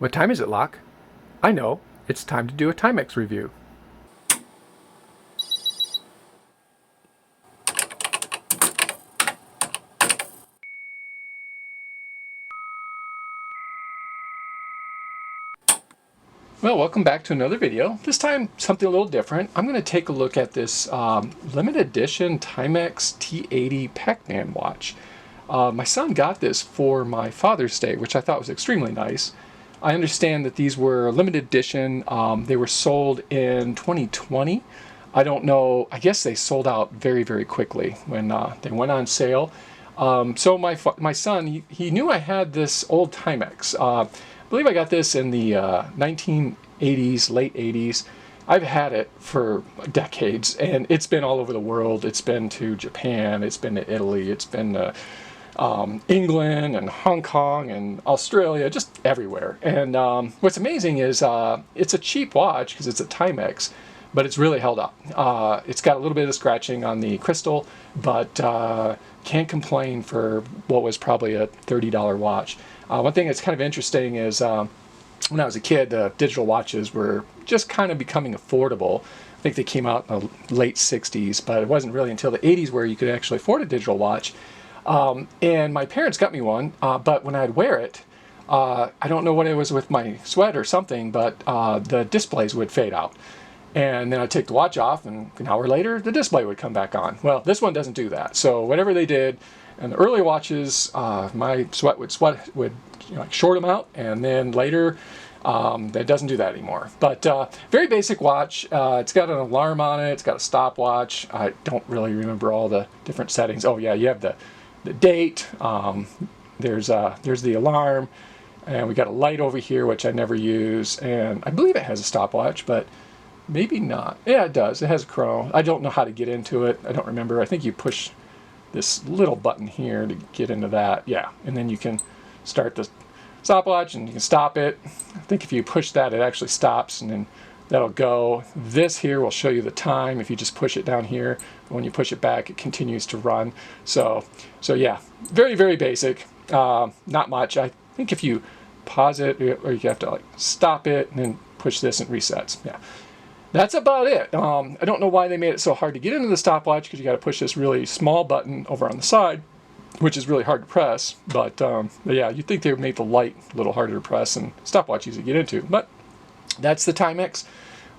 What time is it, Locke? I know. It's time to do a Timex review. Well, welcome back to another video. This time, something a little different. I'm going to take a look at this limited edition Timex T80 Pac-Man watch. My son got this for my Father's Day, which I thought was extremely nice. I understand that these were limited edition. They were sold in 2020. I don't know. I guess they sold out very, very quickly when they went on sale. So my son, he knew I had this old Timex. I believe I got this in the 1980s, late 80s. I've had it for decades, and it's been all over the world. It's been to Japan, it's been to Italy, it's been to England and Hong Kong and Australia, just everywhere. And what's amazing is it's a cheap watch because it's a Timex, but it's really held up. It's got a little bit of scratching on the crystal, but can't complain for what was probably a $30 watch. One thing that's kind of interesting is when I was a kid, digital watches were just kind of becoming affordable. I think they came out in the late 60s, but it wasn't really until the 80s where you could actually afford a digital watch. And my parents got me one, but when I'd wear it, I don't know what it was with my sweat or something, but the displays would fade out. And then I'd take the watch off, and an hour later, the display would come back on. Well, this one doesn't do that. So whatever they did, and the early watches, my sweat would like short them out, and then later, that doesn't do that anymore. But very basic watch. It's got an alarm on it. It's got a stopwatch. I don't really remember all the different settings. Oh yeah, you have the date. There's the alarm, and we got a light over here which I never use, and I believe it has a stopwatch, but maybe not. Yeah, it does. It has a chrono. I don't know how to get into it. I don't remember. I think you push this little button here to get into that. Yeah, and then you can start the stopwatch and you can stop it. I think if you push that, it actually stops, and then that'll go. This here will show you the time if you just push it down here. When you push it back, it continues to run. So yeah, very, very basic. Not much. I think if you pause it, or you have to like stop it and then push this and it resets. Yeah. That's about it. I don't know why they made it so hard to get into the stopwatch, because you got to push this really small button over on the side, which is really hard to press. But yeah, you'd think they would make the light a little harder to press and stopwatch easy to get into. But that's the Timex.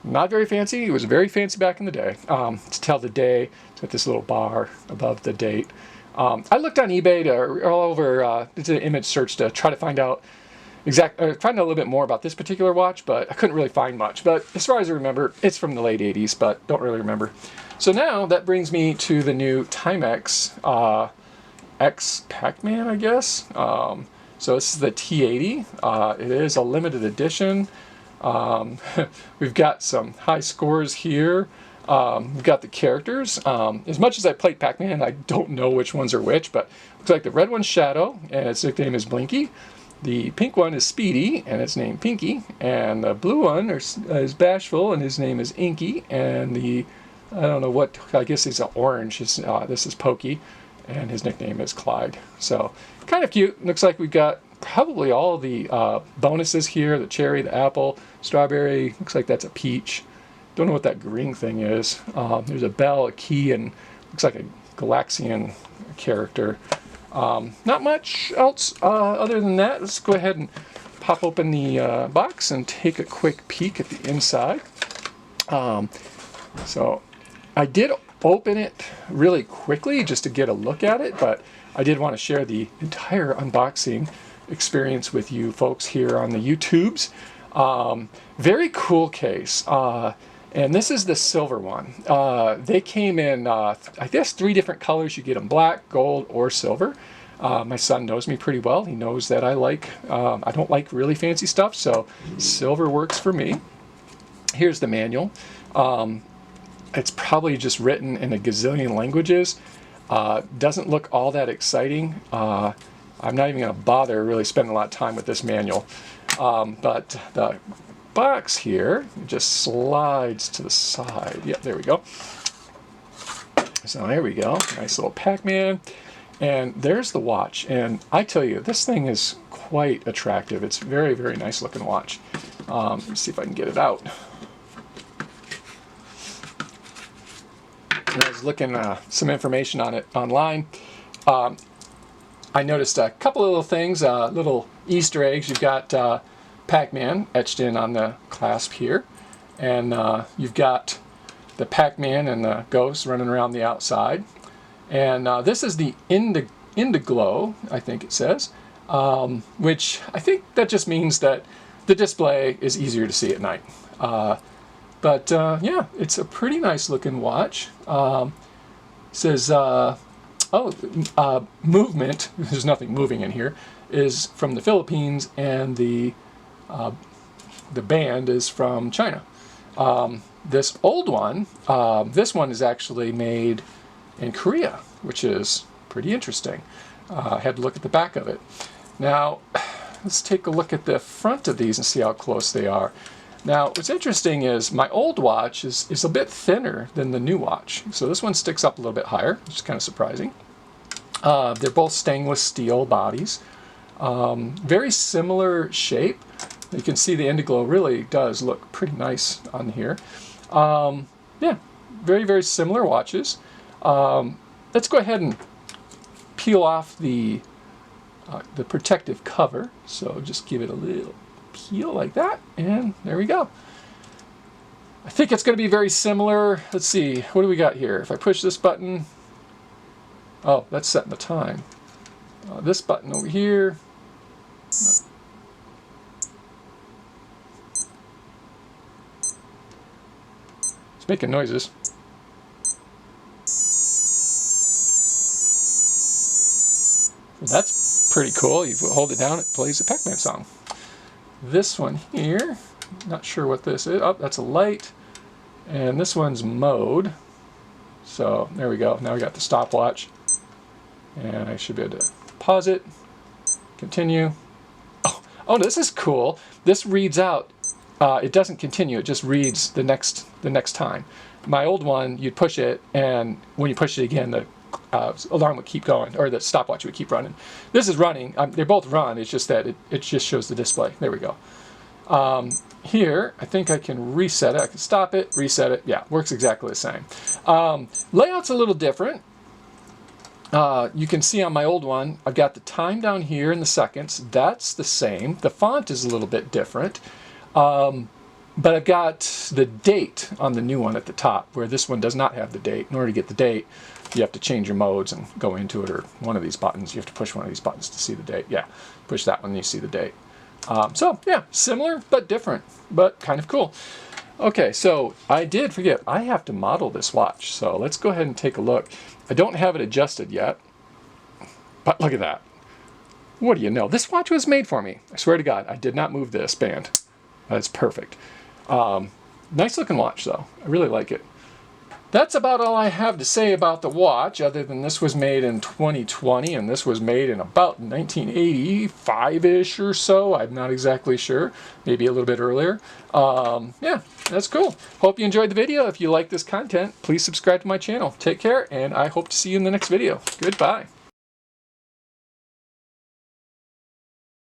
Not very fancy. It was very fancy back in the day. To tell the day, it's got this little bar above the date. I looked on eBay all over, did an image search to try to find out find out a little bit more about this particular watch, but I couldn't really find much. But as far as I remember, it's from the late 80s, but don't really remember. So now that brings me to the new Timex X Pac-Man, I guess. So this is the T80. It is a limited edition. We've got some high scores here. We've got the characters. As much as I played Pac-Man, I don't know which ones are which, but looks like the red one's Shadow, and its nickname is Blinky. The pink one is Speedy, and it's named Pinky. And the blue one is Bashful, and his name is Inky. And I don't know what, I guess he's an orange. This is Pokey, and his nickname is Clyde. So, kind of cute. Looks like we've got probably all the bonuses here. The cherry, the apple, strawberry. Looks like that's a peach. Don't know what that green thing is. There's a bell, a key, and looks like a Galaxian character. Not much else other than that. Let's go ahead and pop open the box and take a quick peek at the inside. So I did open it really quickly just to get a look at it, but I did want to share the entire unboxing experience with you folks here on the YouTubes. Very cool case. And this is the silver one. They came in, I guess, 3 different colors. You get them black, gold, or silver. My son knows me pretty well. He knows that I don't like really fancy stuff, so silver works for me. Here's the manual. It's probably just written in a gazillion languages. Doesn't look all that exciting. I'm not even going to bother really spending a lot of time with this manual. But the box here just slides to the side. Yep, there we go. So there we go. Nice little Pac-Man. And there's the watch. And I tell you, this thing is quite attractive. It's very, very nice looking watch. Let me see if I can get it out. I was looking some information on it online. I noticed a couple of little things, little Easter eggs. You've got Pac-Man etched in on the clasp here, and you've got the Pac-Man and the ghost running around the outside. And this is the Indiglow, I think it says, which I think that just means that the display is easier to see at night. But yeah, it's a pretty nice looking watch. It says, movement, there's nothing moving in here, is from the Philippines, and the band is from China. This old one, this one is actually made in Korea, which is pretty interesting. I had to look at the back of it. Now, let's take a look at the front of these and see how close they are. Now, what's interesting is my old watch is a bit thinner than the new watch. So this one sticks up a little bit higher, which is kind of surprising. They're both stainless steel bodies. Very similar shape. You can see the Indiglow really does look pretty nice on here. Yeah, very, very similar watches. Let's go ahead and peel off the protective cover. So just give it a little peel like that, and there we go. I think it's going to be very similar. Let's see, what do we got here? If I push this button, oh, that's setting the time. This button over here, it's making noises. Well, that's pretty cool. You hold it down, it plays the Pac-Man song. This one here, not sure what this is. Oh, that's a light. And this one's mode. So there we go. Now we got the stopwatch. And I should be able to pause it, continue. Oh, this is cool. This reads out. It doesn't continue. It just reads the next time. My old one, you'd push it, and when you push it again, the alarm would keep going, or the stopwatch would keep running. This is running. They both run. It's just that it just shows the display. There we go. Here, I think I can reset it. I can stop it, reset it. Yeah, works exactly the same. Layout's a little different. You can see on my old one, I've got the time down here in the seconds. That's the same. The font is a little bit different. But I've got the date on the new one at the top, where this one does not have the date. In order to get the date, you have to change your modes and go into it, or one of these buttons. You have to push one of these buttons to see the date. Yeah, push that one and you see the date. So yeah, similar but different, but kind of cool. Okay, so I did forget, I have to model this watch. So let's go ahead and take a look. I don't have it adjusted yet, but look at that. What do you know? This watch was made for me. I swear to God, I did not move this band. That's perfect. Nice looking watch though. I really like it. That's about all I have to say about the watch, other than this was made in 2020 and this was made in about 1985-ish or so. I'm not exactly sure. Maybe a little bit earlier. Yeah, that's cool. Hope you enjoyed the video. If you like this content, please subscribe to my channel. Take care, and I hope to see you in the next video. Goodbye.